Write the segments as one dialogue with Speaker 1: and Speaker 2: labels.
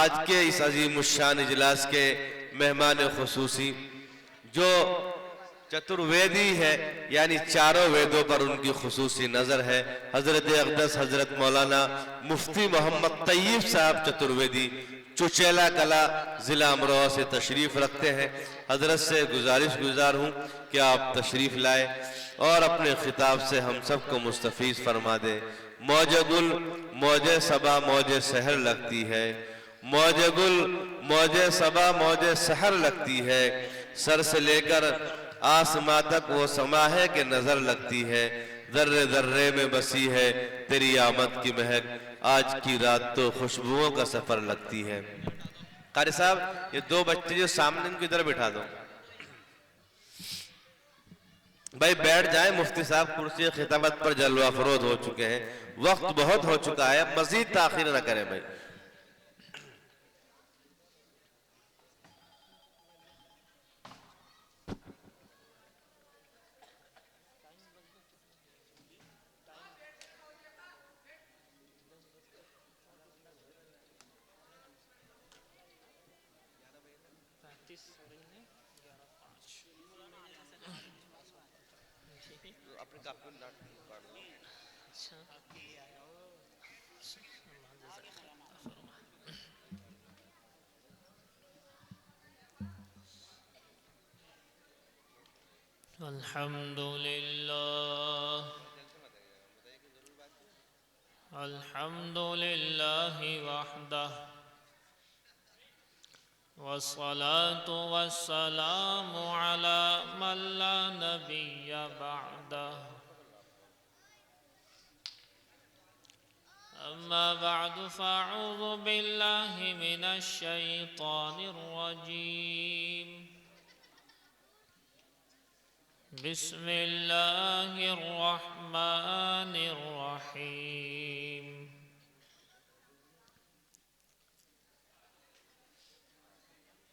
Speaker 1: आज के इस अजीमुशान इजलास के मेहमान खुसूसी जो चतुर्वेदी है, यानी चारों वेदों पर उनकी खुसूसी नजर है, हजरत अक़दस हजरत मौलाना मुफ्ती मोहम्मद तैयब साहब चतुर्वेदी चुचेला कला जिला अमरोहा से तशरीफ रखते हैं। हजरत से गुजारिश गुजार हूँ कि आप तशरीफ लाए और अपने खिताब से हम सबको मुस्तफीज फरमा दे। मौजे गुल मौजे सबा मौजे सहर लगती है, मौजे गुल मौजे सबा मौजे सहर लगती है, सर से लेकर आसमां तक वो समा है कि नजर लगती है, जर्रे जर्रे में बसी है तेरी आमद की महक, आज की रात तो खुशबुओं का सफर लगती है। कारी साहब, ये दो बच्चे जो सामने इनको इधर बिठा दो भाई, बैठ जाए। मुफ्ती साहब कुर्सी खिताबत पर जलवा फरोज हो चुके हैं, वक्त बहुत हो चुका है, मजीद ताखीर न करें भाई।
Speaker 2: अल्हम्दुलिल्लाह अल्हम्दुलिल्लाहि वहदह वस्सलातु वस्सलामु अला मन ला नबिय्य बअदह। अम्मा बअदु फ़अऊज़ु बिल्लाहि मिनश शैतानिर रजीम। बिस्मिल्लाहिर रहमानिर रहीम।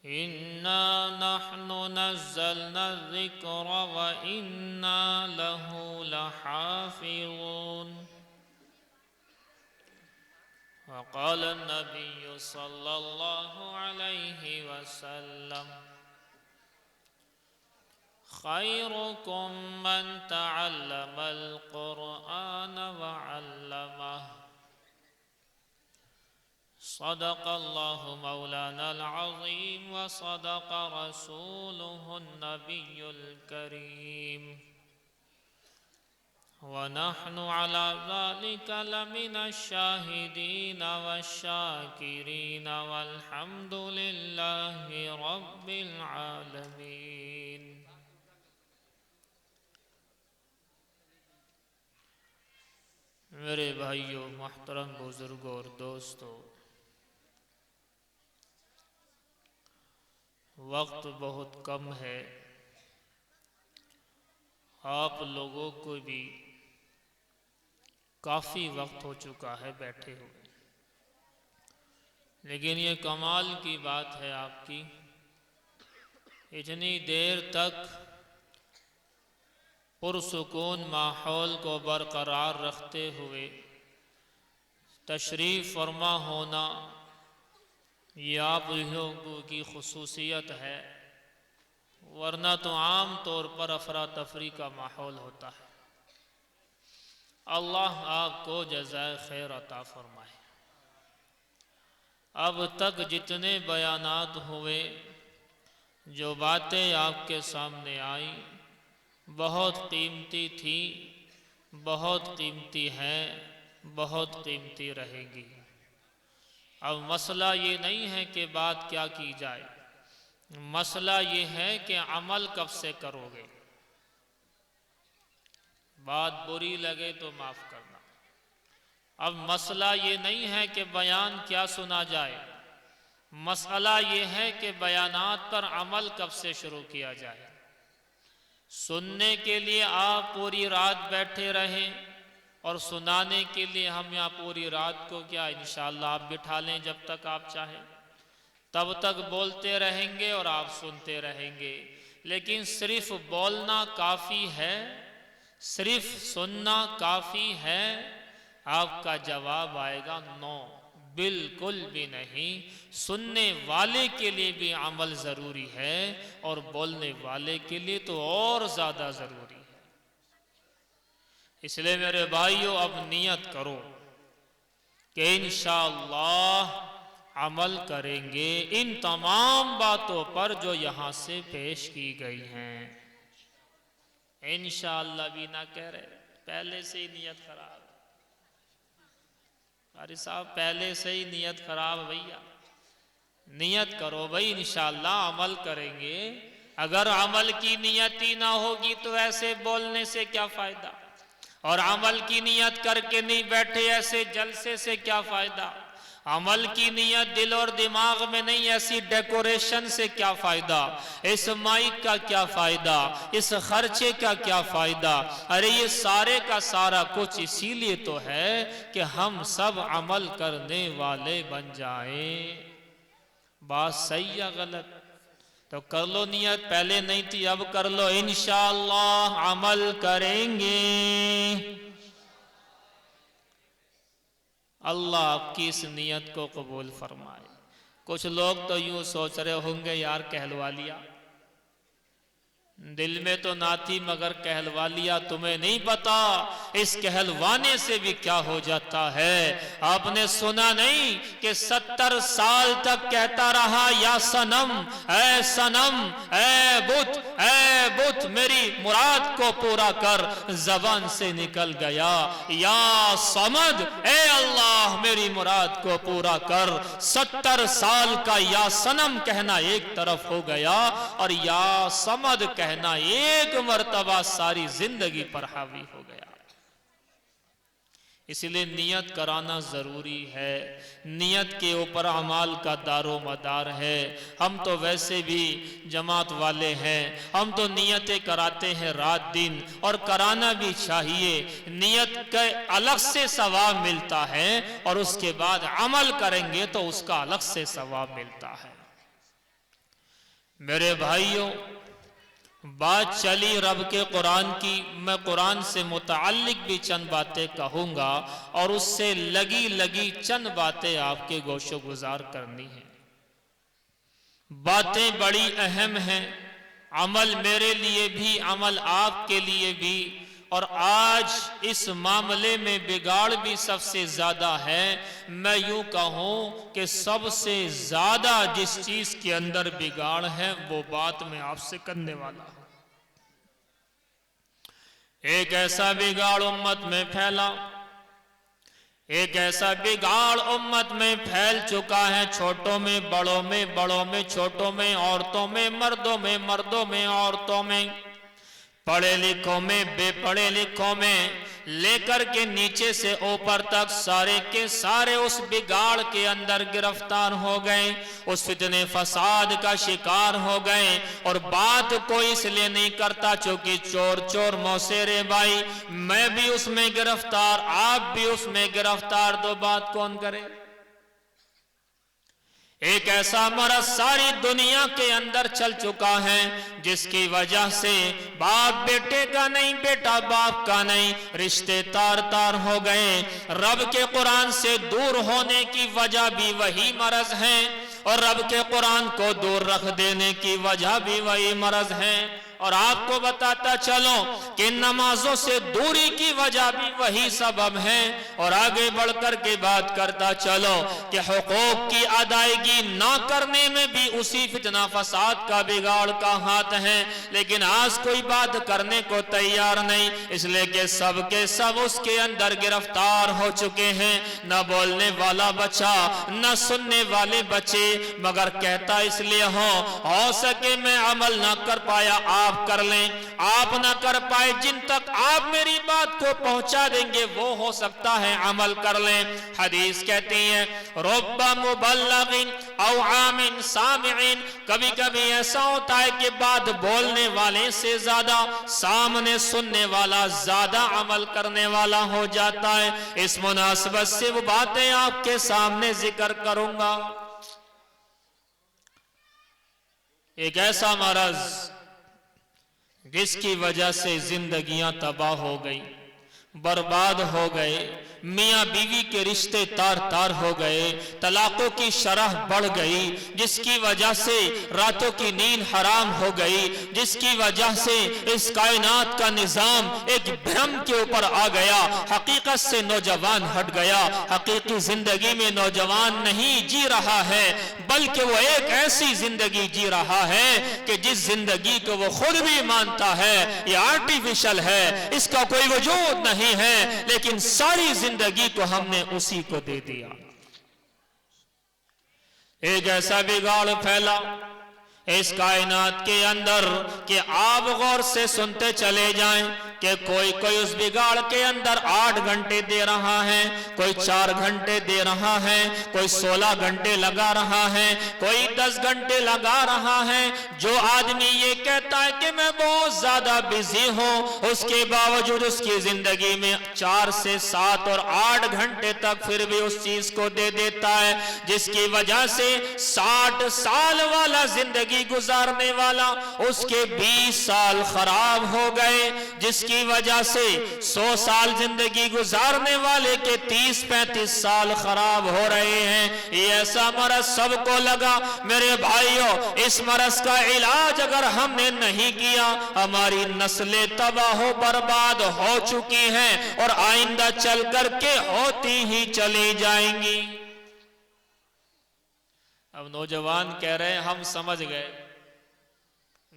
Speaker 2: इन्ना नहनु नज़्ज़लना ज़िक्र व इन्ना लहू लहाफ़िज़ून। वक़ाल नबिय्यु सल्लल्लाहु अलैहि वसल्लम खैरुकुम मन तअल्लमल क़ुरआन व अल्लमह। सदक़ल्लाहु मौलानल अज़ीम व सदक़ रसूलुहुन नबियुल करीम व नहनु अला ज़ालिका लमिनश शाहिदीन वश्शाकिरीन वल्हम्दुलिल्लाहि रब्बिल आलमीन। मेरे भाइयों, मोहतरम बुजुर्गों और दोस्तों, वक्त बहुत कम है। आप लोगों को भी काफ़ी वक्त हो चुका है बैठे हुए, लेकिन ये कमाल की बात है आपकी, इतनी देर तक पुरसुकून माहौल को बरकरार रखते हुए तशरीफ़ फरमा होना, ये आप लोगों की खुसूसियत है, वरना तो आम तौर पर अफरा तफरी का माहौल होता है। अल्लाह आपको जज़ाए खैर अता फरमाए। अब तक जितने बयानात हुए, जो बातें आपके सामने आई, बहुत कीमती थी, बहुत कीमती हैं, बहुत कीमती रहेगी। अब मसला ये नहीं है कि बात क्या की जाए, मसला ये है कि अमल कब से करोगे। बात बुरी लगे तो माफ़ करना। अब मसला ये नहीं है कि बयान क्या सुना जाए, मसला ये है कि बयानात पर अमल कब से शुरू किया जाए। सुनने के लिए आप पूरी रात बैठे रहें और सुनाने के लिए हम यहाँ पूरी रात को क्या इंशाअल्लाह आप बिठा लें, जब तक आप चाहें तब तक बोलते रहेंगे और आप सुनते रहेंगे। लेकिन सिर्फ बोलना काफ़ी है, सिर्फ सुनना काफ़ी है? आपका जवाब आएगा नो, बिल्कुल भी नहीं। सुनने वाले के लिए भी अमल ज़रूरी है और बोलने वाले के लिए तो और ज़्यादा ज़रूरी है। इसलिए मेरे भाइयों, अब नियत करो कि इंशाअल्लाह अमल करेंगे इन तमाम बातों पर जो यहाँ से पेश की गई हैं। इंशाअल्लाह भी ना कह रहे, पहले से ही नियत खराब। अरे साहब, पहले से ही नियत खराब। भैया नियत करो भाई, इंशाअल्लाह अमल करेंगे। अगर अमल की नियत ही ना होगी तो ऐसे बोलने से क्या फायदा, और अमल की नियत करके नहीं बैठे ऐसे जलसे से क्या फायदा। अमल की नियत दिल और दिमाग में नहीं, ऐसी डेकोरेशन से क्या फायदा, इस माइक का क्या फायदा, इस खर्चे का क्या फायदा। अरे ये सारे का सारा कुछ इसीलिए तो है कि हम सब अमल करने वाले बन जाएं। बात सही या गलत? तो कर लो नियत, पहले नहीं थी अब कर लो, इंशाअल्लाह अमल करेंगे। अल्लाह आपकी इस नियत को कबूल फरमाए। कुछ लोग तो यूं सोच रहे होंगे, यार कहलवा लिया, दिल में तो ना थी मगर कहलवा लिया। तुम्हें नहीं पता इस कहलवाने से भी क्या हो जाता है। आपने सुना नहीं कि 70 साल तक कहता रहा, या सनम ऐ सनम ऐ बुत मेरी मुराद को पूरा कर। जबान से निकल गया, या समद ऐ अल्लाह मेरी मुराद को पूरा कर। 70 साल का या सनम कहना एक तरफ हो गया, और या समद कहना एक मर्तबा सारी जिंदगी पर हावी हो गया। इसलिए नियत कराना जरूरी है। नियत के ऊपर अमाल का दारो मदार है। हम तो वैसे भी जमात वाले हैं, हम तो नियतें कराते हैं रात दिन, और कराना भी चाहिए। नियत का अलग से सवाब मिलता है, और उसके बाद अमल करेंगे तो उसका अलग से सवाब मिलता है। मेरे भाइयों, बात चली रब के कुरान की, मैं कुरान से मुताल्लिक भी चंद बातें कहूँगा, और उससे लगी लगी चंद बातें आपके गोशो गुजार करनी है। बातें बड़ी अहम हैं, अमल मेरे लिए भी, अमल आपके लिए भी। और आज इस मामले में बिगाड़ भी सबसे ज्यादा है। मैं यूं कहूं कि सबसे ज्यादा जिस चीज के अंदर बिगाड़ है वो बात मैं आपसे करने वाला हूं। एक ऐसा बिगाड़ उम्मत में फैला, एक ऐसा बिगाड़ उम्मत में फैल चुका है, छोटों में बड़ों में, बड़ों में छोटों में, औरतों में मर्दों में, मर्दों में औरतों में, पढ़े लिखों में बेपढ़े लिखों में, लेकर के नीचे से ऊपर तक सारे के सारे उस बिगाड़ के अंदर गिरफ्तार हो गए, उस फितने फसाद का शिकार हो गए। और बात कोई इसलिए नहीं करता क्योंकि चोर चोर मौसेरे भाई, मैं भी उसमें गिरफ्तार, आप भी उसमें गिरफ्तार, तो बात कौन करे। एक ऐसा मरज सारी दुनिया के अंदर चल चुका है जिसकी वजह से बाप बेटे का नहीं, बेटा बाप का नहीं, रिश्ते तार तार हो गए। रब के कुरान से दूर होने की वजह भी वही मरज है, और रब के कुरान को दूर रख देने की वजह भी वही मरज है। और आपको बताता चलो कि नमाजों से दूरी की वजह भी वही सबब है। और आगे बढ़कर के बात करता चलो कि हुकूक की अदायगी ना करने में भी उसी फितना फसाद का बिगाड़ का हाथ है। लेकिन आज कोई बात करने को तैयार नहीं, इसलिए कि सब के सब उसके अंदर गिरफ्तार हो चुके हैं। न बोलने वाला बचा, न सुनने वाले बचे, मगर कहता इसलिए हो सके मैं अमल ना कर पाया, आप कर लें। आप ना कर पाए, जिन तक आप मेरी बात को पहुंचा देंगे वो हो सकता है अमल कर लें। हदीस कहती है रुब्बा मुबल्लिगिन औ आमिन सामिईन, कभी कभी ऐसा होता है कि बात बोलने वाले से ज्यादा सामने सुनने वाला ज्यादा अमल करने वाला हो जाता है। इस मुनासिबत से वो बातें आपके सामने जिक्र करूंगा। एक ऐसा मरज जिसकी वजह से जिंदगियां तबाह हो गई, बर्बाद हो गए, मियाँ बीवी के रिश्ते तार तार हो गए, तलाकों की शरह बढ़ गई, जिसकी वजह से रातों की नींद हराम हो गई, जिसकी वजह से इस कायनात का निजाम एक भ्रम के ऊपर आ गया। हकीकत से नौजवान हट गया, हकीकी जिंदगी में नौजवान नहीं जी रहा है, बल्कि वो एक ऐसी जिंदगी जी रहा है कि जिस जिंदगी को वो खुद भी मानता है ये आर्टिफिशियल है, इसका कोई वजूद नहीं है, लेकिन सारी जिंदगी को हमने उसी को दे दिया। एक ऐसा बिगाड़ फैला इस कायनात के अंदर कि आप गौर से सुनते चले जाएं कि कोई कोई उस बिगाड़ के अंदर 8 घंटे दे रहा है, कोई 4 घंटे दे रहा है, कोई 16 घंटे लगा रहा है, कोई 10 घंटे लगा रहा है। जो आदमी ये कहता है कि मैं बहुत ज्यादा बिजी हूं, उसके बावजूद उसकी जिंदगी में 4 से 7 और 8 घंटे तक फिर भी उस चीज को दे देता है, जिसकी वजह से 60 साल वाला जिंदगी गुजारने वाला उसके 20 साल खराब हो गए, जिसकी वजह से 100 साल जिंदगी गुजारने वाले के 30-35 साल खराब हो रहे हैं। ये ऐसा मरज सबको लगा। मेरे भाइयों, इस मरज का इलाज अगर हमने नहीं किया, हमारी नस्लें तबाह बर्बाद हो चुकी हैं और आइंदा चल करके होती ही चली जाएंगी। अब नौजवान कह रहे हैं हम समझ गए,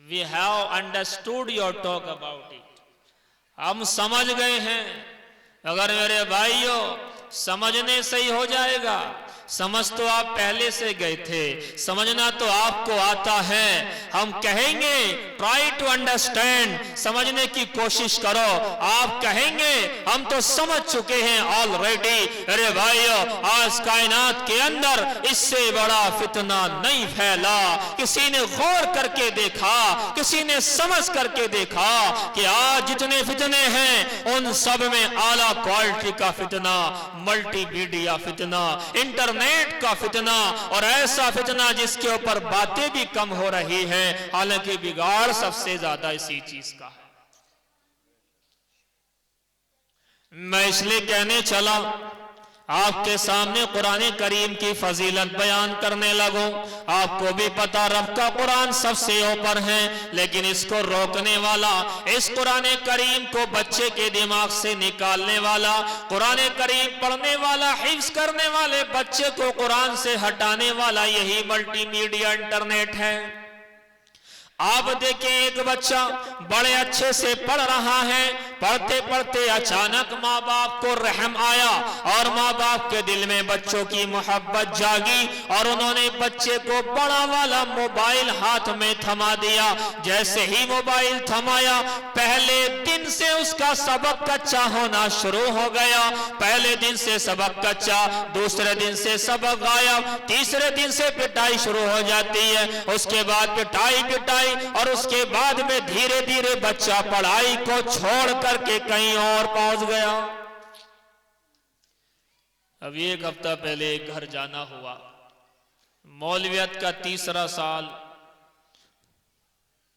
Speaker 2: we have understood your talk about it, हम समझ गए हैं। अगर मेरे भाइयों समझने से ही हो जाएगा, समझ तो आप पहले से गए थे, समझना तो आपको आता है। हम कहेंगे ट्राई टू अंडरस्टैंड, समझने की कोशिश करो, आप कहेंगे हम तो समझ चुके हैं ऑलरेडी। अरे भाइयों, आज कायनात के अंदर इससे बड़ा फितना नहीं फैला। किसी ने गौर करके देखा, किसी ने समझ करके देखा कि आज जितने फितने हैं उन सब में आला क्वालिटी का फितना, मल्टीमीडिया फितना, इंटरनेट का फितना और ऐसा फितना जिसके ऊपर बातें भी कम हो रही है, हालांकि बिगाड़ सबसे ज्यादा इसी चीज का है। मैं इसलिए कहने चला आपके सामने कुरान करीम की फजीलत बयान करने लगो। आपको भी पता रब का कुरान सबसे ऊपर है, लेकिन इसको रोकने वाला, इस कुरान करीम को बच्चे के दिमाग से निकालने वाला, कुरान करीम पढ़ने वाला, हिफ्ज करने वाले बच्चे को कुरान से हटाने वाला यही मल्टीमीडिया इंटरनेट है। आप देखें, एक बच्चा बड़े अच्छे से पढ़ रहा है, पढ़ते पढ़ते अचानक माँ बाप को रहम आया और माँ बाप के दिल में बच्चों की मोहब्बत जागी और उन्होंने बच्चे को बड़ा वाला मोबाइल हाथ में थमा दिया। जैसे ही मोबाइल थमाया, पहले दिन से उसका सबक कच्चा होना शुरू हो गया। पहले दिन से सबक कच्चा, दूसरे दिन से सबक गायब, तीसरे दिन से पिटाई शुरू हो जाती है, उसके बाद पिटाई और उसके बाद में धीरे धीरे बच्चा पढ़ाई को छोड़ करके कहीं और पहुंच गया। अब 1 हफ्ता पहले एक घर जाना हुआ, मौलवियत का 3रा साल,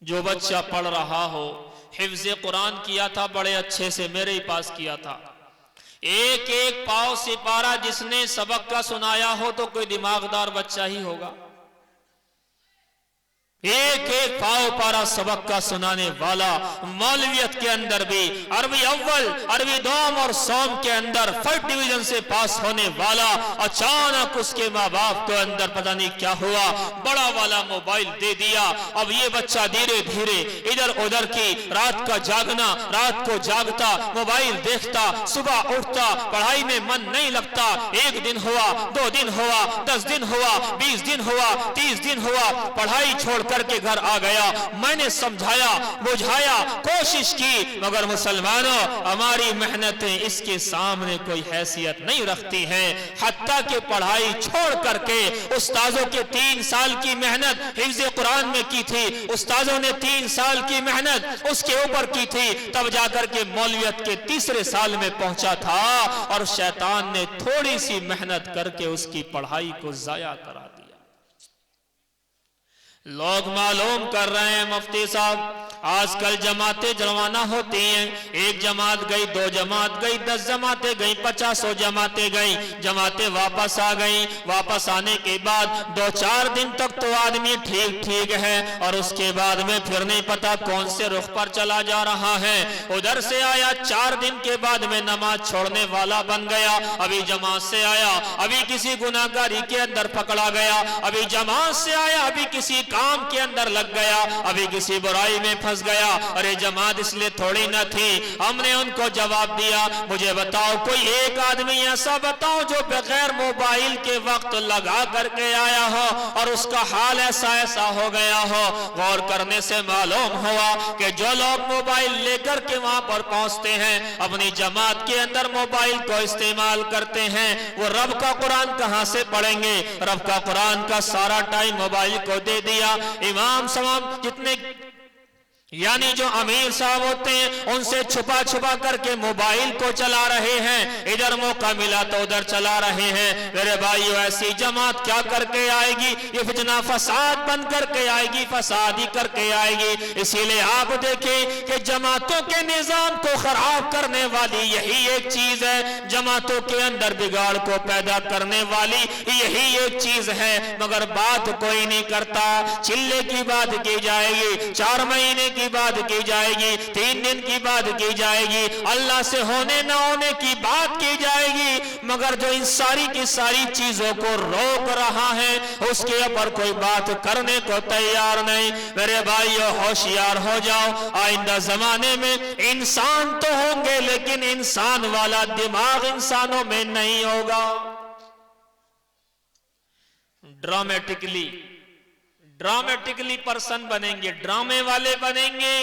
Speaker 2: जो बच्चा पढ़ रहा हो, हिफ्ज़े कुरान किया था बड़े अच्छे से, मेरे ही पास किया था। एक एक पाव सिपारा जिसने सबक का सुनाया हो तो कोई दिमागदार बच्चा ही होगा। एक एक पाव पारा सबक का सुनाने वाला, मौलवियत के अंदर भी अरबी अव्वल, अरबी दोम और सोम के अंदर फर्स्ट डिवीजन से पास होने वाला, अचानक उसके माँ बाप के अंदर पता नहीं क्या हुआ, बड़ा वाला मोबाइल दे दिया। अब ये बच्चा धीरे धीरे इधर उधर की, रात का जागना, रात को जागता, मोबाइल देखता, सुबह उठता, पढ़ाई में मन नहीं लगता। 1 दिन हुआ, 2 दिन हुआ, 10 दिन हुआ, 20 दिन हुआ, 30 दिन हुआ, पढ़ाई छोड़ करके घर आ गया। मैंने समझाया, बुझाया, कोशिश की, मगर मुसलमानों, हमारी मेहनतें इसके सामने कोई हैसियत नहीं रखती हैं। हत्ता के पढ़ाई छोड़ करके उस्ताजों के 3 साल की मेहनत हिफ्ज़े कुरान में की थी, उस्ताजों ने 3 साल की मेहनत उसके ऊपर की थी, तब जाकर के मौलवियत के 3रे साल में पहुंचा था और शैतान ने थोड़ी सी मेहनत करके उसकी पढ़ाई को जाया करा दिया। लोग मालूम कर रहे हैं मुफ्ती साहब, आजकल जमातें रवाना होती हैं, एक जमात गई, दो जमात गई, 10 जमातें गई, 50 जमातें गई, जमातें वापस आ गई। वापस आने के बाद 2-4 दिन तक तो आदमी ठीक ठीक है, और उसके बाद में फिर नहीं पता कौन से रुख पर चला जा रहा है। उधर से आया, 4 दिन के बाद में नमाज छोड़ने वाला बन गया, अभी जमात से आया, अभी किसी गुनाहगारी के अंदर पकड़ा गया, अभी जमात से आया, अभी किसी काम के अंदर लग गया, अभी किसी बुराई में फंस गया। अरे जमात इसलिए थोड़ी न थी। हमने उनको जवाब दिया, मुझे बताओ कोई एक आदमी ऐसा बताओ जो बगैर मोबाइल के वक्त लगा करके आया हो और उसका हाल ऐसा ऐसा हो गया हो। गौर करने से मालूम हुआ कि जो लोग मोबाइल लेकर के वहां पर पहुंचते हैं, अपनी जमात के अंदर मोबाइल को इस्तेमाल करते हैं, वो रब का कुरान कहां से पढ़ेंगे? रब का कुरान का सारा टाइम मोबाइल को दे दिया। इमाम साहब जितने यानी जो अमीर साहब होते हैं, उनसे छुपा छुपा करके मोबाइल को चला रहे हैं, इधर मौका मिला तो उधर चला रहे हैं। मेरे भाइयों, ऐसी जमात क्या करके आएगी? ये फितना फसाद बन करके आएगी, फसाद ही करके आएगी। इसीलिए आप देखें कि जमातों के निजाम को खराब करने वाली यही एक चीज है, जमातों के अंदर बिगाड़ को पैदा करने वाली यही एक चीज है, मगर बात कोई नहीं करता। चिल्ले की बात की जाएगी, 4 महीने की बात की जाएगी, 3 दिन की बात की जाएगी, अल्लाह से होने न होने की बात की जाएगी, मगर जो इन सारी की सारी चीजों को रोक रहा है उसके ऊपर कोई बात करने को तैयार नहीं। मेरे भाइयों, होशियार हो जाओ, आइंदा जमाने में इंसान तो होंगे लेकिन इंसान वाला दिमाग इंसानों में नहीं होगा। ड्रामेटिकली पर्सन बनेंगे, ड्रामे वाले बनेंगे।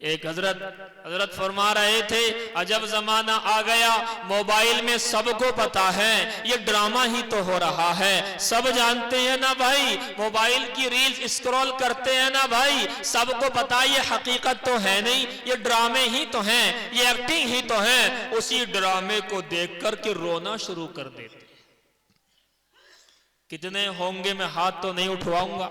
Speaker 2: एक हजरत फरमा रहे थे, अजब जमाना आ गया, मोबाइल में सबको पता है ये ड्रामा ही तो हो रहा है। सब जानते हैं ना भाई, मोबाइल की रील्स स्क्रॉल करते हैं ना भाई, सबको पता ये हकीकत तो है नहीं, ये ड्रामे ही तो हैं, ये एक्टिंग ही तो है। उसी ड्रामे को देख करके रोना शुरू कर देते। कितने होंगे, मैं हाथ तो नहीं उठवाऊंगा,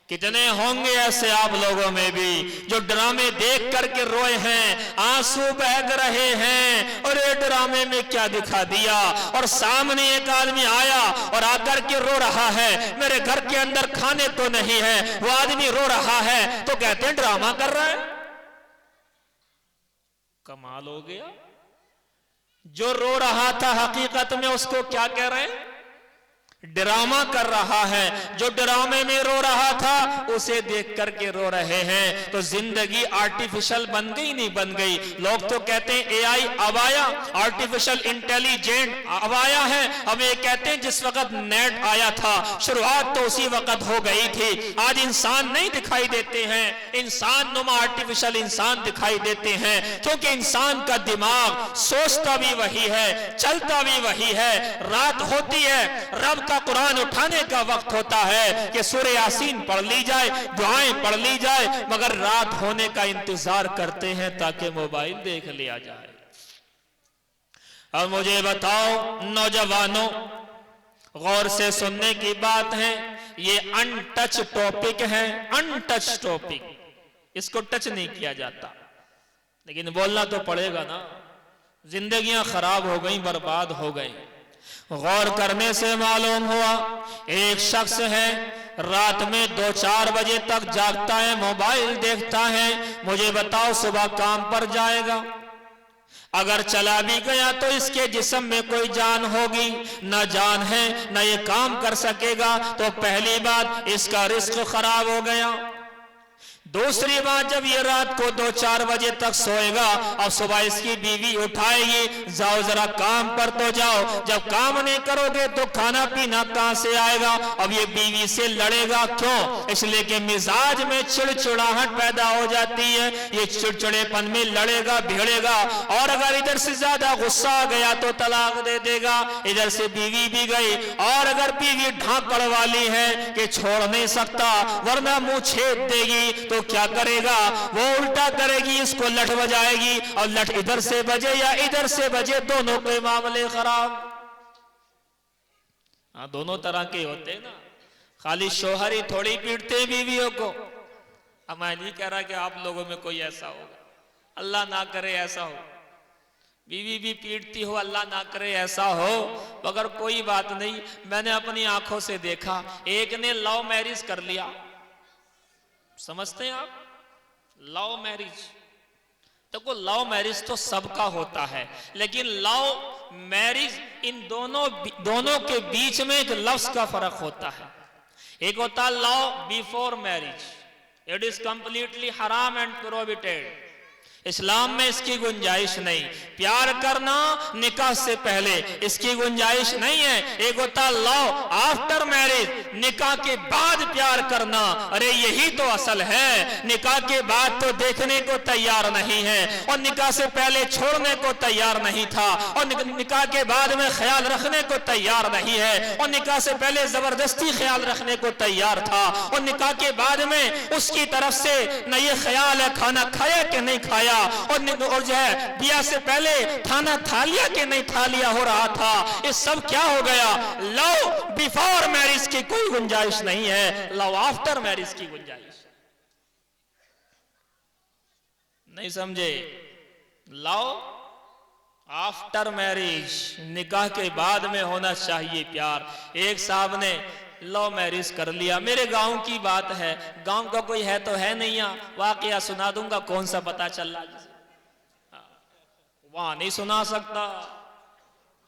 Speaker 2: कितने होंगे ऐसे आप लोगों में भी जो ड्रामे देख करके रोए हैं, आंसू बह रहे हैं, और ये ड्रामे में क्या दिखा दिया। और सामने एक आदमी आया और आकर के रो रहा है, मेरे घर के अंदर खाने तो नहीं है, वो आदमी रो रहा है तो कहते हैं ड्रामा कर रहा है। कमाल हो गया। जो रो रहा था हकीकत में उसको क्या कह रहे हैं? ड्रामा कर रहा है। जो ड्रामे में रो रहा था उसे देख करके रो रहे हैं। तो जिंदगी आर्टिफिशियल बन गई, नहीं बन गई? लोग तो कहते हैं एआई अब आया, आर्टिफिशियल इंटेलिजेंट अब आया है। हम ये कहते हैं जिस वक्त नेट आया था शुरुआत तो उसी वक्त हो गई थी। आज इंसान नहीं दिखाई देते हैं, इंसान नुमा आर्टिफिशियल इंसान दिखाई देते हैं, क्योंकि इंसान का दिमाग सोचता भी वही है, चलता भी वही है। रात होती है, रब का कुरान उठाने का वक्त होता है कि सूरह यासीन पढ़ ली जाए, दुआएं पढ़ ली जाए, मगर रात होने का इंतजार करते हैं ताकि मोबाइल देख लिया जाए। अब मुझे बताओ नौजवानों, गौर से सुनने की बात है, ये अनटच टॉपिक है, अनटच टॉपिक, इसको टच नहीं किया जाता, लेकिन बोलना तो पड़ेगा ना। जिंदगियां खराब हो गई, बर्बाद हो गई। गौर करने से मालूम हुआ एक शख्स है, रात में 2-4 बजे तक जागता है, मोबाइल देखता है। मुझे बताओ सुबह काम पर जाएगा? अगर चला भी गया तो इसके जिस्म में कोई जान होगी? ना जान है, ना ये काम कर सकेगा। तो पहली बात इसका रिस्क खराब हो गया। दूसरी बात, जब ये रात को 2-4 बजे तक सोएगा और सुबह इसकी बीवी उठाएगी, जाओ जरा काम पर तो जाओ। जब काम नहीं करोगे तो खाना पीना कहां से आएगा? अब ये बीवी से लड़ेगा, क्यों? इसलिए कि मिजाज में चिड़चिड़ाहट पैदा हो जाती है, ये चिड़चिड़ेपन में लड़ेगा, भिड़ेगा। और अगर इधर से ज्यादा गुस्सा आ गया तो तलाक दे देगा, इधर से बीवी भी गई। और अगर बीवी ढांकड़ वाली है कि छोड़ नहीं सकता वरना मुंह छेद देगी, तो क्या करेगा? वो उल्टा करेगी, इसको लठ बजाएगी, और लठ इधर से बजे या इधर से बजे, दोनों के मामले खराब। हाँ, दोनों तरह के होते हैं ना। खाली शोहर ही थोड़ी पीटते हैं बीवियों को। अब मैं नहीं कह रहा कि आप लोगों में कोई ऐसा होगा, अल्लाह ना करे ऐसा हो, बीवी भी पीटती हो, अल्लाह ना करे ऐसा हो, मगर कोई बात नहीं। मैंने अपनी आंखों से देखा, एक ने लव मैरिज कर लिया। समझते हैं आप लव मैरिज? देखो लव मैरिज तो सबका होता है, लेकिन लव मैरिज इन दोनों के बीच में एक लफ्ज का फर्क होता है। एक होता है love before marriage, it is completely हराम एंड प्रोहिबिटेड। इस्लाम में इसकी गुंजाइश नहीं। प्यार करना निकाह से पहले, इसकी गुंजाइश नहीं है। एक होता लव आफ्टर मैरिज, निकाह के बाद प्यार करना। अरे यही तो असल है। निकाह के बाद तो देखने को तैयार नहीं है, और निकाह से पहले छोड़ने को तैयार नहीं था, और निकाह के बाद में ख्याल रखने को तैयार नहीं है, और निकाह से पहले जबरदस्ती ख्याल रखने को तैयार था, और निकाह के बाद में उसकी तरफ से न ये ख्याल है खाना खाया कि नहीं खाया, और जो है बिया से पहले खाना खा लिया कि नहीं खा लिया हो रहा था। ये सब क्या हो गया? लव बिफोर मैरिज की कोई गुंजाइश नहीं है, लव आफ्टर मैरिज की गुंजाइश। नहीं समझे? लव आफ्टर मैरिज, निकाह के बाद में होना चाहिए प्यार। एक साहब ने लव मैरिज कर लिया। मेरे गांव की बात है, गांव का कोई है तो है नहीं, वाकया सुना दूंगा, कौन सा पता चल रहा है वहां नहीं सुना सकता,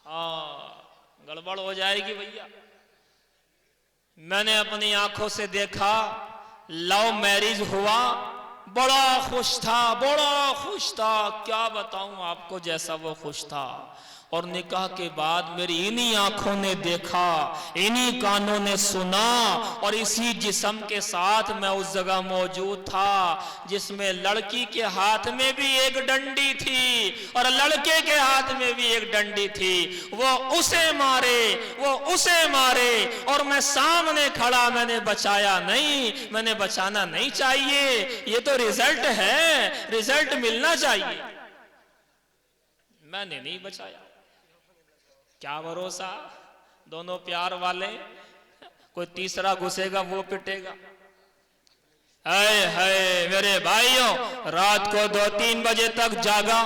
Speaker 2: हाँ गड़बड़ हो जाएगी भैया। मैंने अपनी आंखों से देखा, लव मैरिज हुआ, बड़ा खुश था, बड़ा खुश था, क्या बताऊं आपको जैसा वो खुश था। और निकाह के बाद मेरी इन्हीं आंखों ने देखा, इन्हीं कानों ने सुना, और इसी जिस्म के साथ मैं उस जगह मौजूद था जिसमें लड़की के हाथ में भी एक डंडी थी और लड़के के हाथ में भी एक डंडी थी। वो उसे मारे, वो उसे मारे, और मैं सामने खड़ा, मैंने बचाया नहीं, मैंने बचाना नहीं चाहिए। ये तो रिजल्ट है, रिजल्ट मिलना चाहिए, मैंने नहीं बचाया। क्या भरोसा, दोनों प्यार वाले, कोई तीसरा घुसेगा वो पिटेगा। हाय हाय मेरे भाइयों, रात को 2-3 बजे तक जागा,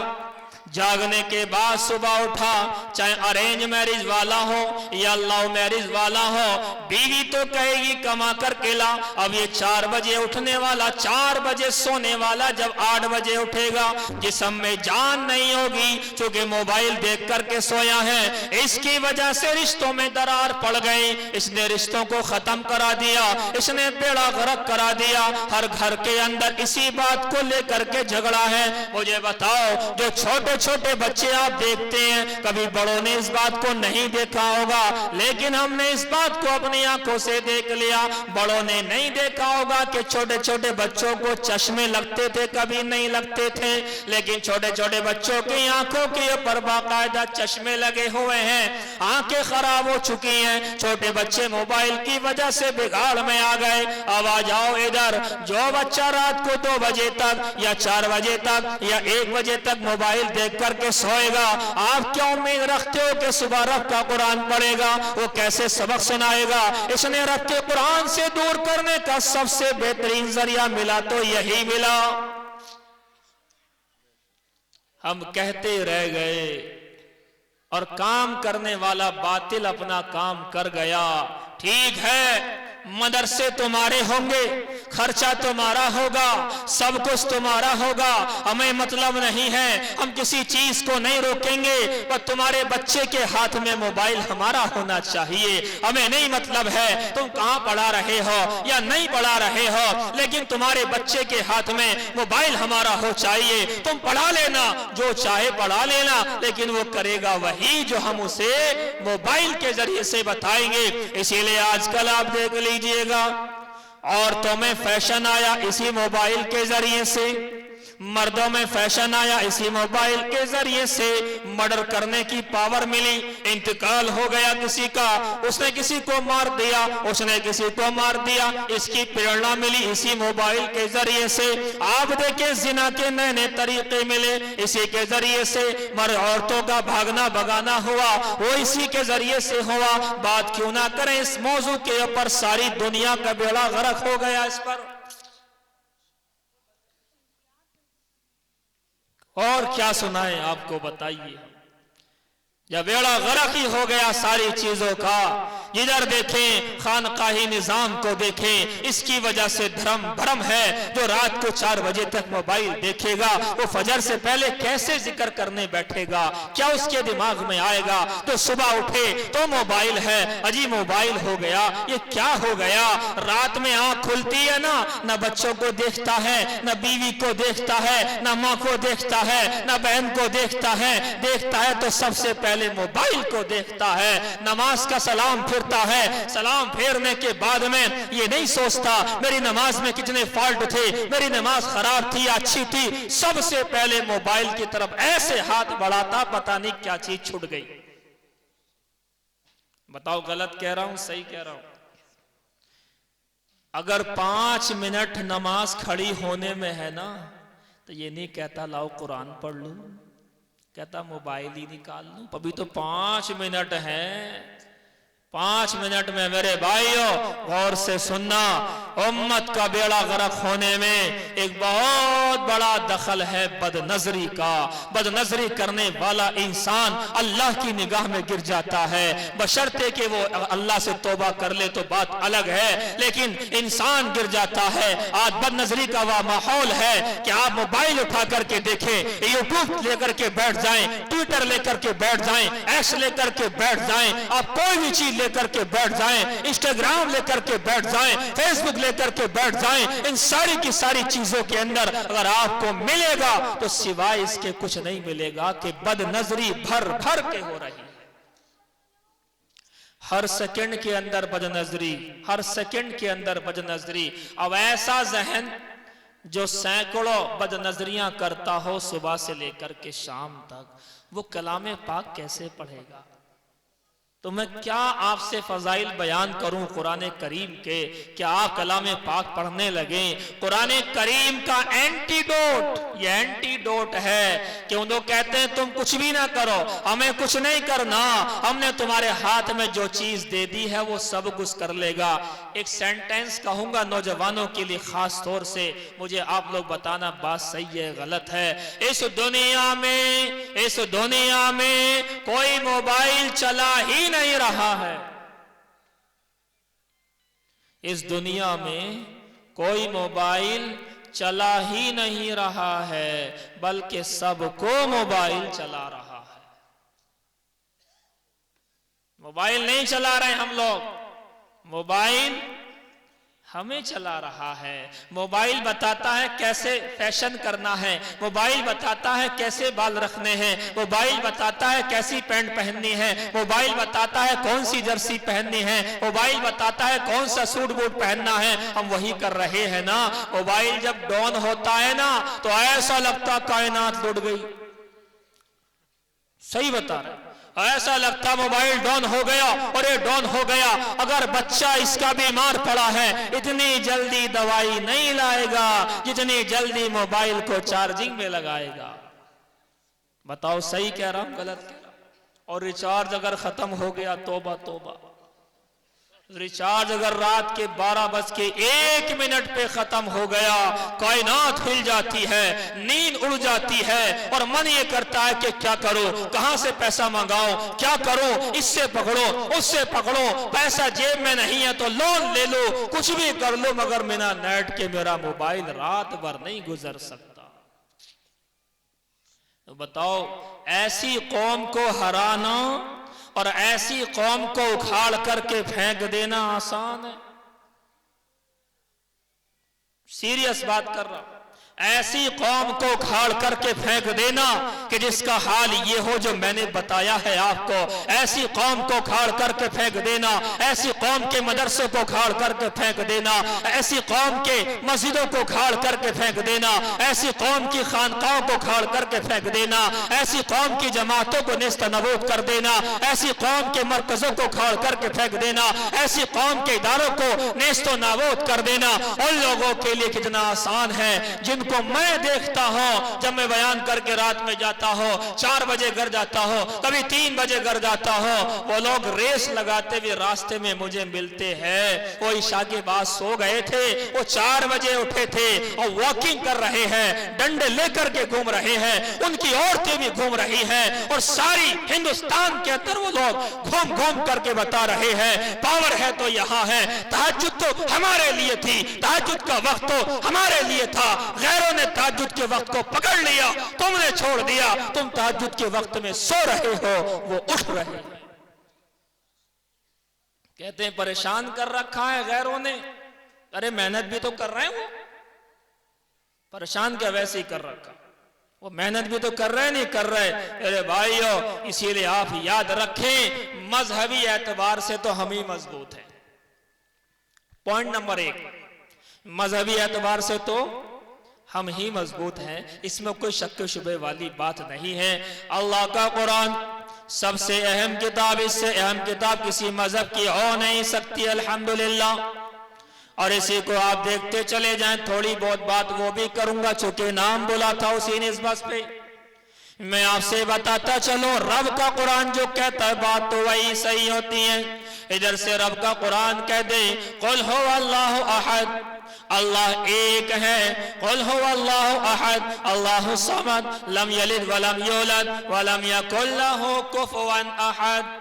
Speaker 2: जागने के बाद सुबह उठा, चाहे अरेंज मैरिज वाला हो या लव मैरिज वाला हो, बीवी तो कहेगी कमा कर के ला। अब ये 4 बजे उठने वाला, 4 बजे सोने वाला, जब 8 बजे उठेगा जिस्म में जान नहीं होगी, क्योंकि मोबाइल देख करके सोया है। इसकी वजह से रिश्तों में दरार पड़ गई, इसने रिश्तों को खत्म करा दिया, इसने बेड़ा गर्क करा दिया। हर घर के अंदर इसी बात को लेकर के झगड़ा है। मुझे बताओ, जो छोटे छोटे बच्चे आप देखते हैं, कभी बड़ों ने इस बात को नहीं देखा होगा, लेकिन हमने इस बात को अपनी आंखों से देख लिया। बड़ों ने नहीं देखा होगा कि छोटे छोटे बच्चों को चश्मे लगते थे, कभी नहीं लगते थे, लेकिन छोटे छोटे बच्चों की आंखों के ऊपर बाकायदा चश्मे लगे हुए हैं, आंखें खराब हो चुकी हैं। छोटे बच्चे मोबाइल की वजह से बिगाड़ में आ गए। अब आ जाओ इधर, जो बच्चा रात को 2 बजे तक या 4 बजे तक या 1 बजे तक मोबाइल देख करके सोएगा, आप क्या उम्मीद रखते हो कि सुबह रख का कुरान पढ़ेगा? वो कैसे सबक सुनाएगा? इसने रख के कुरान से दूर करने का सबसे बेहतरीन जरिया मिला तो यही मिला। हम कहते रह गए और काम करने वाला बातिल अपना काम कर गया। ठीक है, मदरसे तुम्हारे होंगे, खर्चा तुम्हारा होगा, सब कुछ तुम्हारा होगा, हमें मतलब नहीं है, हम किसी चीज को नहीं रोकेंगे, पर तुम्हारे बच्चे के हाथ में मोबाइल हमारा होना चाहिए। हमें नहीं मतलब है तुम कहां पढ़ा रहे हो या नहीं पढ़ा रहे हो, लेकिन तुम्हारे बच्चे के हाथ में मोबाइल हमारा हो चाहिए। तुम पढ़ा लेना, जो चाहे पढ़ा लेना, लेकिन वो करेगा वही जो हम उसे मोबाइल के जरिए से बताएंगे। इसीलिए आजकल आप देख लीजिएगा, औरतों में फैशन आया इसी मोबाइल के जरिए से।
Speaker 3: मर्दों में फैशन आया, इसी मोबाइल के जरिए से मर्डर करने की पावर मिली। इंतकाल हो गया किसी का, उसने किसी को मार दिया, उसने किसी को मार दिया, इसकी प्रेरणा मिली इसी मोबाइल के जरिए से। आप देखें जिना के नए नए तरीके मिले, इसी के जरिए से। मर औरतों का भागना भगाना हुआ, वो इसी के जरिए से हुआ। बात क्यों ना करें इस मौजू के ऊपर, सारी दुनिया का बेड़ा गर्क हो गया इस पर। और क्या सुनाएं आपको, बताइए। जब बेड़ा गर्क ही हो गया सारी चीजों का, जिधर देखें खानकाही निजाम को देखें, इसकी वजह से धर्म भरम है। जो रात को 4 बजे तक मोबाइल देखेगा, वो फजर से पहले कैसे जिक्र करने बैठेगा, क्या उसके दिमाग में आएगा। तो सुबह उठे तो मोबाइल है, अजी मोबाइल हो गया, ये क्या हो गया। रात में आंख खुलती है ना, न बच्चों को देखता है, न बीवी को देखता है, न माँ को देखता है, न बहन को देखता है। देखता है तो सबसे पहले मोबाइल को देखता है। नमाज का सलाम फिरता है, सलाम फेरने के बाद में ये नहीं सोचता मेरी नमाज में कितने फॉल्ट थे, मेरी नमाज खराब थी या अच्छी थी। सबसे पहले मोबाइल की तरफ ऐसे हाथ बढ़ाता, पता नहीं क्या चीज छूट गई। बताओ गलत कह रहा हूं सही कह रहा हूं। अगर 5 मिनट नमाज खड़ी होने में है ना, तो ये नहीं कहता लाओ कुरान पढ़ लूं, कहता मोबाइल ही निकाल लूं। अभी तो 5 मिनट है। 5 मिनट में मेरे भाइयों गौर से सुनना, उम्मत का बेड़ा गर्क होने में एक बहुत बड़ा दखल है बदनजरी का। बदनजरी करने वाला इंसान अल्लाह की निगाह में गिर जाता है, बशर्ते कि वो अल्लाह से तौबा कर ले तो बात अलग है, लेकिन इंसान गिर जाता है। आज बदनजरी का वह माहौल है कि आप मोबाइल उठा करके देखें, यूट्यूब लेकर के बैठ जाएं, ट्विटर लेकर के बैठ जाएं, एक्स लेकर के बैठ जाएं, आप कोई भी चीज लेकर के बैठ जाएं, इंस्टाग्राम लेकर के बैठ जाएं, फेसबुक लेकर के बैठ जाएं, इन सारी की सारी चीजों के अंदर अगर आपको मिलेगा तो सिवाय इसके कुछ नहीं मिलेगा कि बदनजरी भर भर के हो रही है। हर सेकंड के अंदर बदनजरी, हर सेकंड के अंदर बदनजरी। अब ऐसा जहन जो सैकड़ों बदनजरियां करता हो सुबह से लेकर के शाम तक, वो कलाम पाक कैसे पढ़ेगा। तो मैं क्या आपसे फजाइल बयान करूं कुरान करीम के, क्या आप कलाम पाक पढ़ने लगे। कुरान करीम का एंटीडोट, ये एंटीडोट है कि उन लोग कहते हैं तुम कुछ भी ना करो, हमें कुछ नहीं करना, हमने तुम्हारे हाथ में जो चीज दे दी है वो सब कुछ कर लेगा। एक सेंटेंस कहूंगा नौजवानों के लिए खास तौर से, मुझे आप लोग बताना बात सही है गलत है। इस दुनिया में कोई मोबाइल चला ही नहीं रहा है। इस दुनिया में कोई मोबाइल चला ही नहीं रहा है, बल्कि सबको मोबाइल चला रहा है। मोबाइल नहीं चला रहे हम लोग, मोबाइल हमें चला रहा है। मोबाइल बताता है कैसे फैशन करना है, मोबाइल बताता है कैसे बाल रखने हैं, मोबाइल बताता है कैसी पैंट पहननी है, मोबाइल बताता है कौन सी जर्सी पहननी है, मोबाइल बताता है कौन सा सूट बूट पहनना है। हम वही कर रहे हैं ना। मोबाइल जब डाउन होता है ना तो ऐसा लगता कायनात लुट गई। सही बता रहे, ऐसा लगता मोबाइल डाउन हो गया और ये डाउन हो गया। अगर बच्चा इसका बीमार पड़ा है, इतनी जल्दी दवाई नहीं लाएगा जितनी जल्दी मोबाइल को चार्जिंग में लगाएगा। बताओ सही कह रहा हूं गलत कह रहा हूं। और रिचार्ज अगर खत्म हो गया, तौबा तौबा, रिचार्ज अगर रात के 12:01 पे खत्म हो गया, कायनात हिल जाती है, नींद उड़ जाती है और मन ये करता है कि क्या करो, कहां से पैसा मंगाओ, क्या करो, इससे पकड़ो उससे पकड़ो, पैसा जेब में नहीं है तो लोन ले लो, कुछ भी कर लो, मगर बिना नेट के मेरा मोबाइल रात भर नहीं गुजर सकता। तो बताओ ऐसी कौम को हराना और ऐसी कौम को उखाड़ करके फेंक देना आसान है। सीरियस बात कर रहा हूं। ऐसी कौम को खाड़ करके फेंक देना कि जिसका हाल ये हो जो मैंने बताया है आपको। ऐसी कौम को खाड़ करके फेंक देना, ऐसी कौम के मदरसे को खाड़ करके फेंक देना, ऐसी कौम के मस्जिदों को खाड़ करके फेंक देना, ऐसी कौम की खानकाहों को खाड़ करके फेंक देना, ऐसी कौम की जमातों को नेस्त नबूद कर देना, ऐसी कौम के मरकजों को खाड़ करके फेंक देना, ऐसी कौम के इदारों को नेस्त नाबूद कर देना। उन लोगों के लिए कितना आसान है जिनको मैं देखता हूं जब मैं बयान करके रात में जाता हूं, 4 बजे घर जाता हूं, कभी 3 बजे घर जाता हूं, वो लोग रेस लगाते हुए रास्ते में मुझे मिलते हैं। वो ईशा के बाद सो गए थे, वो 4 बजे उठे थे और वॉकिंग कर रहे हैं, डंडे लेकर के घूम रहे हैं, उनकी औरतें भी घूम रही हैं और सारी हिंदुस्तान के अंदर वो लोग घूम घूम करके बता रहे हैं पावर है तो यहां है। तहज्जुद तो हमारे लिए थी, तहज्जुद का वक्त तो हमारे लिए था, गैरों ने तहज्जुद के वक्त को पकड़ लिया, तुमने छोड़ दिया। तुम तहज्जुद के वक्त में सो रहे हो, वो उठ रहे हैं। कहते हैं परेशान कर रखा है गैरों ने। अरे मेहनत भी तो कर रहे हैं, वो परेशान क्या वैसे ही कर रखा, वो मेहनत भी तो कर रहे नहीं कर रहे। अरे भाइयों, इसीलिए आप याद रखें मजहबी एतबार से तो हम ही मजबूत हैं। पॉइंट नंबर 1, मजहबी एतबार से तो हम ही मजबूत हैं, इसमें कोई शक शुबे वाली बात नहीं है। अल्लाह का कुरान सबसे अहम किताब, इससे अहम किताब किसी मजहब की हो नहीं सकती, अल्हम्दुलिल्लाह। और इसी को आप देखते चले जाएं, थोड़ी बहुत बात वो भी करूंगा चूंकि नाम बोला था उसी निस्बत पे मैं आपसे बताता चलो। रब का कुरान जो कहता है बात तो वही सही होती है। इधर से रब का कुरान कह दे कुल हु अल्लाहु अहद, अल्लाह एक है, कुल हु अल्लाहु अहद अल्लाहु समद लम यलिद वलम यूलद वलम यकुल लहु कुफुवन अहद।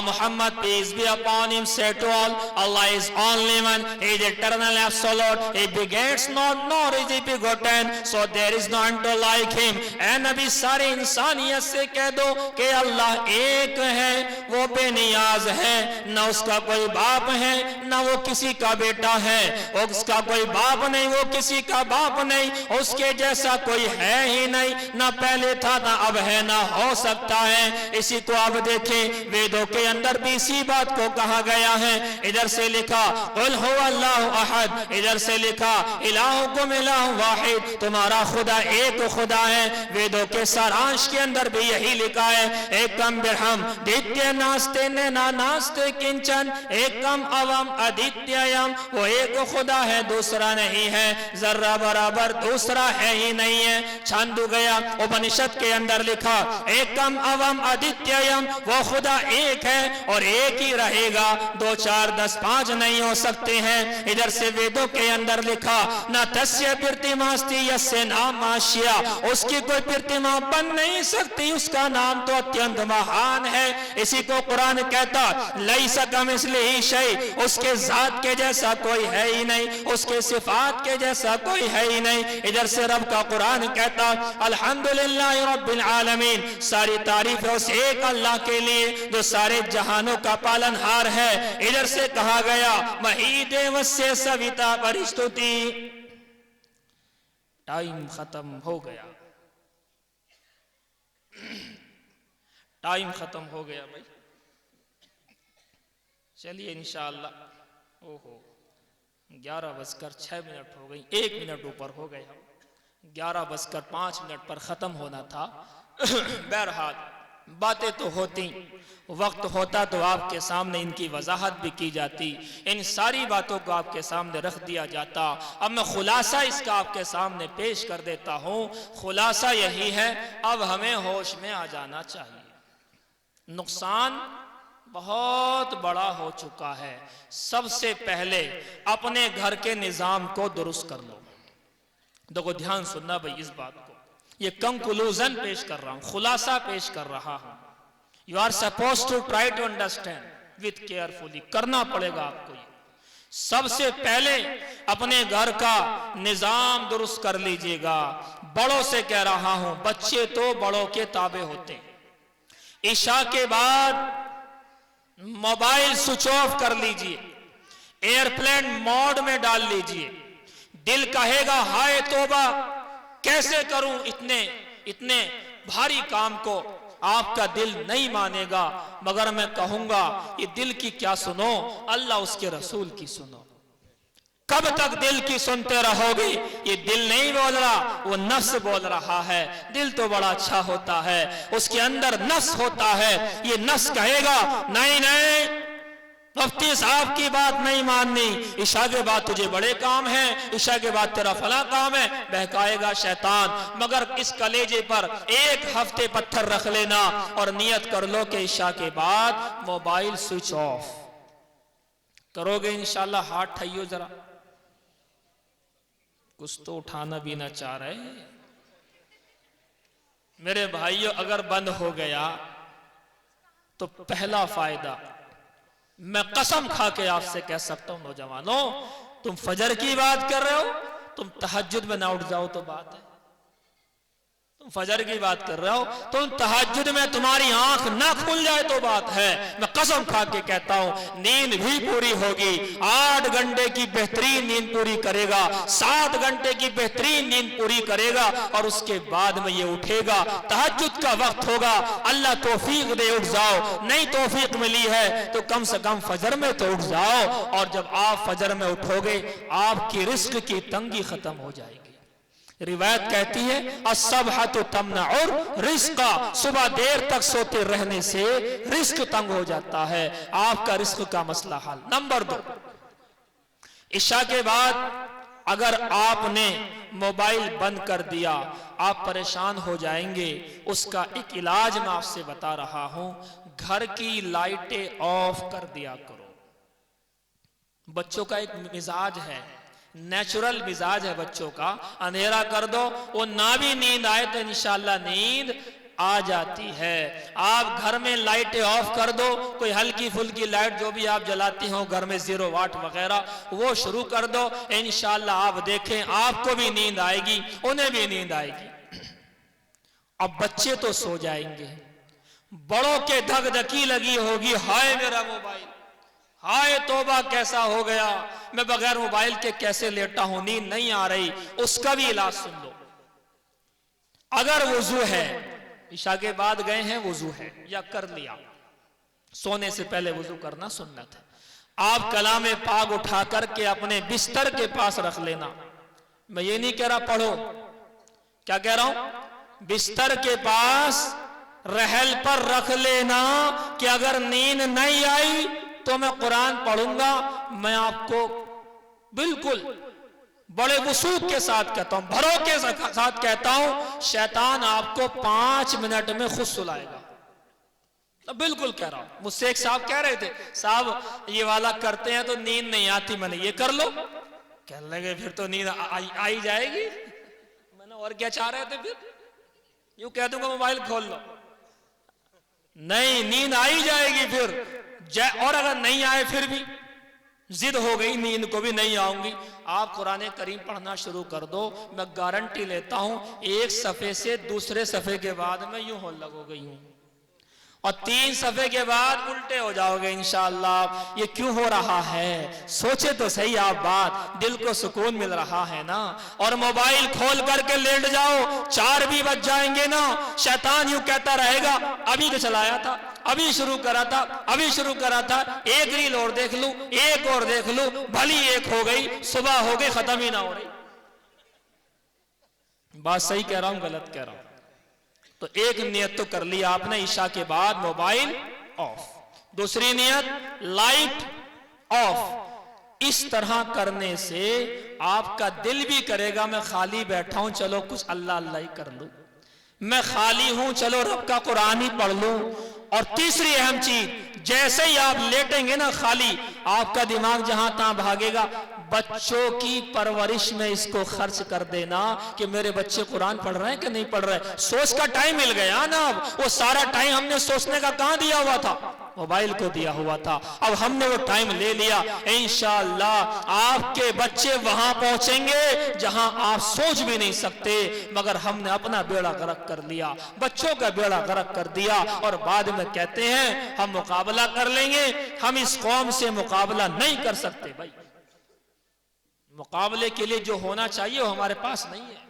Speaker 3: Muhammad, peace be upon him, said to all, Allah is only one, He is eternal absolute, He begets not, nor is He begotten, so there is none to like Him। ऐ नबी सारी इंसानियत से कह दो कि अल्लाह एक है, वो बेनियाज है, न उसका कोई बाप है, न वो किसी का बेटा है, उसका कोई बाप नहीं, वो किसी का बाप नहीं, उसके जैसा कोई है ही नहीं, न पहले था न अब है न हो सकता है। इसी को आप देखें वेदों के अंदर भी इसी बात को कहा गया है। इधर से लिखा कुल हु अल्लाहु अहद, इधर से लिखा इलाहुकुम इलाहुन वाहिद, तुम्हारा खुदा एक खुदा है। वेदों के सारांश के अंदर भी यही लिखा है एकम बिरहम द्वितीय नास्ते ने ना नास्ते किंचन एकम अवम अद्वितीयम, वो एक खुदा है दूसरा नहीं है, जर्रा बराबर दूसरा है ही नहीं है। छांदू गया उपनिषद के अंदर लिखा एकम अवम अद्वितीयम, वो खुदा एक है और एक ही रहेगा, 2 4 10 5 नहीं हो सकते हैं। इधर से वेदों के अंदर लिखा न तस्य प्रतिमास्ति यस्य नाम आशिया, उसकी कोई प्रतिमा बन नहीं सकती, उसका नाम तो अत्यंत महान है। इसी को कुरान कहता लैसा कमिस्लिही शै, उसके जात के जैसा कोई है ही नहीं, उसके सिफात के जैसा कोई है ही नहीं। इधर से रब का कुरान कहता अल्हम्दुलिल्लाह रब्बिल आलमीन, सारी तारीफ है उस एक अल्लाह के लिए जो सारे जहानों का पालनहार है। इधर से कहा गया महीदेवस्य सविता परिस्तुति। टाइम खत्म हो गया, टाइम खत्म हो गया भाई। चलिए इंशाअल्लाह। ओहो 11:06 हो गई, 1 मिनट ऊपर हो गए हम। 11:05 पर खत्म होना था। बहरहाल बातें तो होती, वक्त होता तो आपके सामने इनकी वजाहत भी की जाती, इन सारी बातों को आपके सामने रख दिया जाता। अब मैं खुलासा इसका आपके सामने पेश कर देता हूँ। खुलासा यही है, अब हमें होश में आ जाना चाहिए। नुकसान बहुत बड़ा हो चुका है। सबसे पहले अपने घर के निजाम को दुरुस्त कर लो। देखो ध्यान सुनना भाई इस बात को, ये कंक्लूजन पेश कर रहा हूं, खुलासा पेश कर रहा हूं। You are suppose to try to understand with carefully, करना पड़ेगा आपको ये। सबसे पहले अपने घर का निजाम दुरुस्त कर लीजिएगा। बड़ों से कह रहा हूं, बच्चे तो बड़ों के ताबे होते। ईशा के बाद मोबाइल स्विच ऑफ कर लीजिए, एयरप्लेन मोड में डाल लीजिए। दिल कहेगा हाय तौबा, कैसे करूं इतने भारी काम को। आपका दिल नहीं मानेगा, मगर मैं कहूंगा ये दिल की क्या सुनो, अल्लाह उसके रसूल की सुनो। कब तक दिल की सुनते रहोगे? ये दिल नहीं बोल रहा, वो नफ्स बोल रहा है। दिल तो बड़ा अच्छा होता है, उसके अंदर नफ्स होता है। ये नफ्स कहेगा नहीं नहीं, मुफ्ती साहब की बात नहीं माननी, ईशा के बाद तुझे बड़े काम हैं, ईशा के बाद तेरा फला काम है। बहकाएगा शैतान। मगर इस कलेजे पर एक हफ्ते पत्थर रख लेना और नियत कर लो कि ईशा के बाद मोबाइल स्विच ऑफ करोगे, इंशाल्लाह। हाथ ठाइयो जरा, कुछ तो उठाना भी ना चाह रहे मेरे भाइयों। अगर बंद हो गया तो पहला फायदा, मैं कसम खा के आपसे कह सकता हूं नौजवानों, तुम फजर की बात कर रहे हो, तुम तहज्जुद में ना उठ जाओ तो बात है। तुम फजर की बात कर रहे हो, तुम तहज्जुद में तुम्हारी आंख ना खुल जाए तो बात है। मैं कसम खा के कहता हूं नींद भी पूरी होगी। 8 घंटे की बेहतरीन नींद पूरी करेगा, 7 घंटे की बेहतरीन नींद पूरी करेगा और उसके बाद में ये उठेगा। तहज्जुद का वक्त होगा, अल्लाह तौफीक दे, उठ जाओ। नहीं तौफीक मिली है तो कम से कम फजर में तो उठ जाओ। और जब आप फजर में उठोगे, आपकी रिस्क की तंगी खत्म हो जाएगी। रिवायत कहती है अस्सबहतु तमनउर रिस्का, सुबह देर तक सोते रहने से रिस्क तंग हो जाता है। आपका रिस्क का मसला हल। नंबर 2, इशा के बाद अगर आपने मोबाइल बंद कर दिया, आप परेशान हो जाएंगे। उसका एक इलाज मैं आपसे बता रहा हूं, घर की लाइटें ऑफ कर दिया करो। बच्चों का एक मिजाज है, नेचुरल मिजाज है बच्चों का, अंधेरा कर दो, वो ना भी नींद आए तो इंशाल्लाह नींद आ जाती है। आप घर में लाइटें ऑफ कर दो, कोई हल्की फुल्की लाइट जो भी आप जलाती हो घर में 0 वाट वगैरह, वो शुरू कर दो। इंशाल्लाह आप देखें आपको भी नींद आएगी, उन्हें भी नींद आएगी। अब बच्चे तो सो जाएंगे, बड़ों के धकधकी लगी होगी, हाय मेरा मोबाइल, हाय तौबा कैसा हो गया, मैं बगैर मोबाइल के कैसे लेटा हूं, नींद नहीं आ रही। उसका भी इलाज सुन लो। अगर वुजू है, इशा के बाद गए हैं, वुजू है या कर लिया, सोने से पहले वुजू करना सुन्नत है। आप कलाम पाक उठा करके अपने बिस्तर के पास रख लेना। मैं ये नहीं कह रहा पढ़ो, क्या कह रहा हूं, बिस्तर के पास रहल पर रख लेना कि अगर नींद नहीं आई तो मैं कुरान पढ़ूंगा। मैं आपको बिल्कुल बड़े वसूख के साथ कहता हूं, भरों के साथ कहता हूं, शैतान आपको 5 मिनट में खुद सुलाएगा। तो बिल्कुल कह रहा हूं। मुझसे एक साहब कह रहे थे, साहब ये वाला करते हैं तो नींद नहीं आती, मैंने ये कर लो। कहने लगे फिर तो नींद आई जाएगी। मैंने और क्या चाह रहे थे, फिर यूं कह दूंगा मोबाइल खोल लो, नहीं नींद आई जाएगी फिर। और अगर नहीं आए फिर भी जिद हो गई, नींद को भी नहीं आऊंगी, आप कुरान करीम पढ़ना शुरू कर दो। मैं गारंटी लेता हूं एक सफे से दूसरे सफे के बाद में यूं होने लगोगे, यूं, और 3 सफे के बाद उल्टे हो जाओगे इंशाअल्लाह। ये क्यों हो रहा है, सोचे तो सही आप बात, दिल को सुकून मिल रहा है ना। और मोबाइल खोल करके लेट जाओ, 4 भी बज जाएंगे ना, शैतान यूं कहता रहेगा अभी तो चलाया था, अभी शुरू करा था, अभी शुरू करा था, एक रील और देख लूं, एक और देख लूं, भली एक हो गई, सुबह हो गई, खत्म ही ना हो रही। बात सही कह रहा हूं गलत कह रहा हूं? तो एक नियत तो कर लिया आपने, ईशा के बाद मोबाइल ऑफ। दूसरी नियत लाइट ऑफ। इस तरह करने से आपका दिल भी करेगा मैं खाली बैठा हूं, चलो कुछ अल्लाह अल्लाह ही कर लूं, मैं खाली हूं, चलो रब का कुरान ही पढ़ लूं। और तीसरी अहम चीज, जैसे ही आप लेटेंगे ना खाली, आपका दिमाग जहां तहां भागेगा। बच्चों की परवरिश में इसको खर्च कर देना कि मेरे बच्चे कुरान पढ़ रहे हैं कि नहीं पढ़ रहे। सोच का टाइम मिल गया ना, वो सारा टाइम हमने सोचने का कहां दिया हुआ था, मोबाइल को दिया हुआ था। अब हमने वो टाइम ले लिया, इंशाअल्लाह आपके बच्चे वहां पहुंचेंगे जहां आप सोच भी नहीं सकते। मगर हमने अपना बेड़ा गर्क कर लिया, बच्चों का बेड़ा गर्क कर दिया, और बाद में कहते हैं हम मुकाबला कर लेंगे। हम इस कौम से मुकाबला नहीं कर सकते भाई, मुकाबले के लिए जो होना चाहिए वो हमारे पास नहीं है,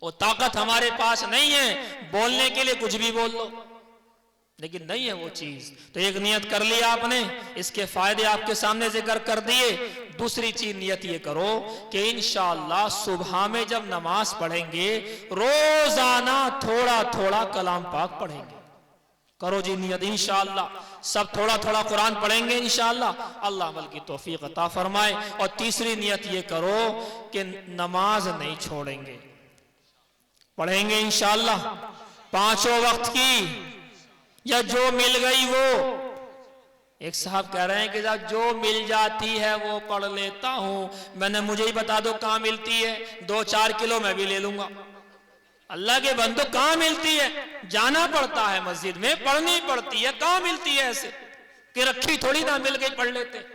Speaker 3: वो ताकत हमारे पास नहीं है। बोलने के लिए कुछ भी बोल लो, लेकिन नहीं है वो चीज। तो एक नियत कर लिया आपने, इसके फायदे आपके सामने जिक्र कर दिए। दूसरी चीज नियत ये करो कि इंशाअल्लाह सुबह में जब नमाज पढ़ेंगे रोजाना थोड़ा थोड़ा कलाम पाक पढ़ेंगे। करो जी नियत, इंशाअल्लाह सब थोड़ा थोड़ा कुरान पढ़ेंगे इंशाअल्लाह, अल्लाह अमल की तौफीक अता फरमाए। और तीसरी नियत ये करो कि नमाज नहीं छोड़ेंगे, पढ़ेंगे इंशाअल्लाह पांचों वक्त की, या जो मिल गई वो। एक साहब कह रहे हैं कि साहब जो मिल जाती है वो पढ़ लेता हूं। मैंने, मुझे ही बता दो कहां मिलती है, 2-4 किलो मैं भी ले लूंगा। अल्लाह के बंदो कहां मिलती है? जाना पड़ता है मस्जिद में, पढ़नी पड़ती है। कहां मिलती है ऐसे कि रखी थोड़ी ना मिल गई पढ़ लेते?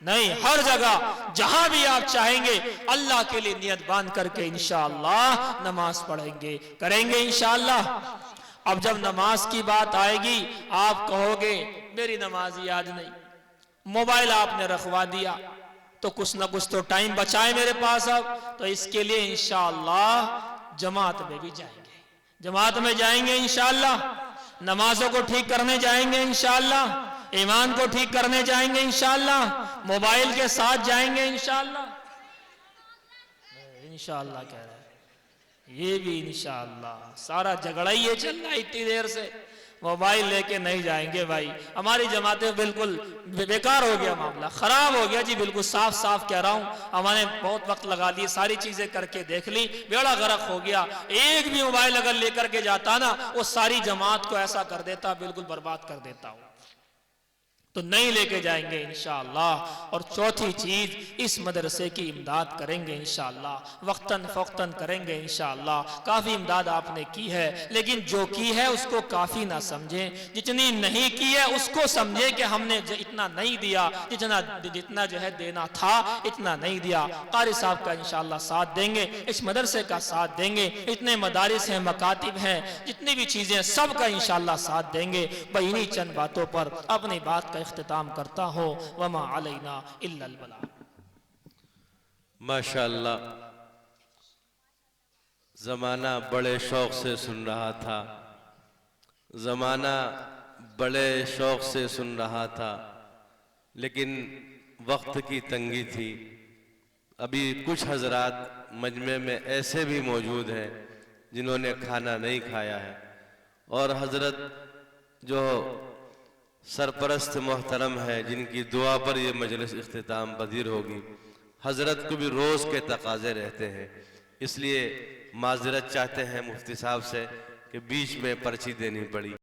Speaker 3: नहीं, हर जगह जहां भी आप चाहेंगे अल्लाह के लिए नियत बांध करके इंशाअल्लाह नमाज पढ़ेंगे, करेंगे इंशाअल्लाह। अब जब नमाज की बात आएगी आप कहोगे मेरी नमाज याद नहीं, मोबाइल आपने रखवा दिया, तो कुछ ना कुछ तो टाइम बचाए मेरे पास। अब तो इसके लिए इंशाअल्लाह जमात में भी जाएंगे, जमात में जाएंगे इंशाअल्लाह, नमाजों को ठीक करने जाएंगे इंशाअल्लाह, ईमान को ठीक करने जाएंगे इंशाअल्लाह, मोबाइल के साथ जाएंगे इंशाअल्लाह। इंशाअल्लाह कह रहा है, ये भी इंशाअल्लाह। सारा झगड़ा ही ये चल रहा है इतनी देर से, मोबाइल लेके नहीं जाएंगे भाई। हमारी जमातें बिल्कुल बेकार हो गया, मामला खराब हो गया जी, बिल्कुल साफ साफ कह रहा हूं। हमने बहुत वक्त लगा दिए, सारी चीजें करके देख ली, बेड़ा गर्क हो गया। एक भी मोबाइल अगर लेकर के जाता ना, वो सारी जमात को ऐसा कर देता, बिल्कुल बर्बाद कर देता हूं। तो नहीं लेके जाएंगे इंशाअल्लाह। और चौथी चीज, इस मदरसे की इमदाद करेंगे इंशाअल्लाह, वक्तन फ़ौक्तन करेंगे इंशाअल्लाह। काफ़ी इमदाद आपने की है, लेकिन जो की है उसको काफ़ी ना समझें, जितनी नहीं की है उसको समझें कि हमने इतना नहीं दिया, जितना जो है देना था इतना नहीं दिया। कारी साहब का इंशाअल्लाह साथ देंगे, इस मदरसे का साथ देंगे, इतने मदारिस हैं, मकातिब हैं, जितनी भी चीज़ें सब का इंशाअल्लाह साथ देंगे। भाई इन्हीं चंद बातों पर अपनी बात का इख्तिताम करता हो। वमा अलैना इल्लल बलाग।
Speaker 1: माशाअल्लाह, जमाना बड़े शौक से सुन रहा था, जमाना बड़े शौक से सुन रहा था, लेकिन वक्त की तंगी थी। अभी कुछ हजरात मजमे में ऐसे भी मौजूद हैं जिन्होंने खाना नहीं खाया है, और हजरत जो सरपरस्त मोहतरम है, जिनकी दुआ पर यह मजलिस इख्तिताम पजीर होगी, हजरत को भी रोज़ के तकाजे रहते हैं, इसलिए माजरत चाहते हैं मुफ्ती साहब से कि बीच में पर्ची देनी पड़ी।